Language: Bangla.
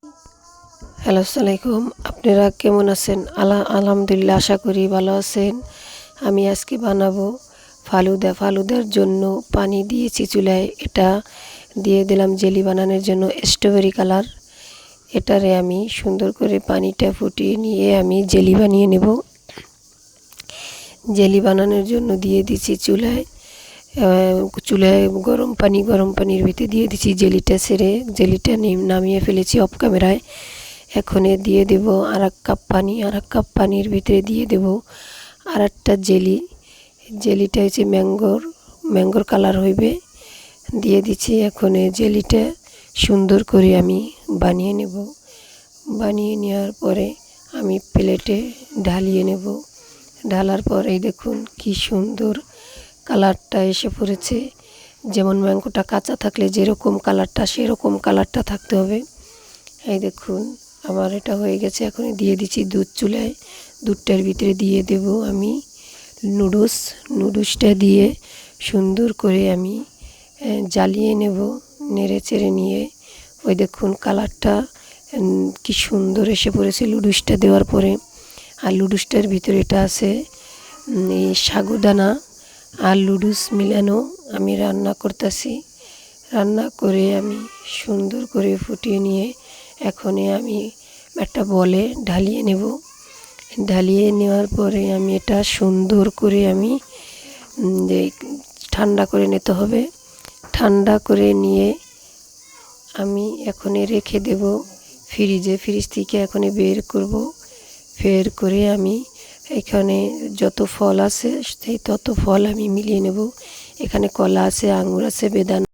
হ্যালো, আসসালামু আলাইকুম। আপনারা কেমন আছেন? আলহামদুলিল্লাহ, আশা করি ভালো আছেন। আমি আজকে বানাবো ফালুদা। ফালুদার জন্য পানি দিয়েছি চুলায়। এটা দিয়ে দিলাম জেলি বানানোর জন্য স্ট্রবেরি কালার। এটারে আমি সুন্দর করে পানিটা ফুটিয়ে নিয়ে আমি জেলি বানিয়ে নেব। জেলি বানানোর জন্য দিয়ে দিচ্ছি চুলায় গরম পানির ভিতরে দিয়ে দিচ্ছি জেলিটা ছেড়ে। জেলিটা নামিয়ে ফেলেছি অফ ক্যামেরায়। এখন দিয়ে দেব আর এক কাপ পানি। আর এক কাপ পানির ভিতরে দিয়ে দেব আর একটা জেলিটা হচ্ছে ম্যাঙ্গোর কালার হইবে। দিয়ে দিচ্ছি। এখন জেলিটা সুন্দর করে আমি বানিয়ে নেব। বানিয়ে নেওয়ার পরে আমি প্লেটে ঢালিয়ে নেব। ঢালার পরে দেখুন কি সুন্দর কালারটা এসে পড়েছে। যেমন ম্যাঙ্গোটা কাঁচা থাকলে যেরকম কালারটা, সেরকম কালারটা থাকতে হবে। এই দেখুন আমার এটা হয়ে গেছে। এখন দিয়ে দিচ্ছি দুধ চুলায়। দুধটার ভিতরে দিয়ে দেব আমি নুডলসটা দিয়ে সুন্দর করে আমি জ্বালিয়ে নেব, নেড়ে চেড়ে নিয়ে। ওই দেখুন কালারটা কি সুন্দর এসে পড়েছে নুডলসটা দেওয়ার পরে। আর নুডলসটার ভিতরে এটা আছে এই সাগুদানা আর নুডলস মিলানো। আমি রান্না করতেছি। রান্না করে আমি সুন্দর করে ফুটিয়ে নিয়ে এখন আমি একটা বলে ঢালিয়ে নেব। ঢালিয়ে নেওয়ার পরে আমি এটা সুন্দর করে আমি ঠান্ডা করে নিতে হবে। ঠান্ডা করে নিয়ে আমি এখন রেখে দেব ফ্রিজে। ফ্রিজ থেকে এখন বের করব। বের করে আমি এখানে যত ফল আছে সেই তত ফল আমি মিলিয়ে নেব। এখানে কলা আছে, আঙুর আছে, বেদানা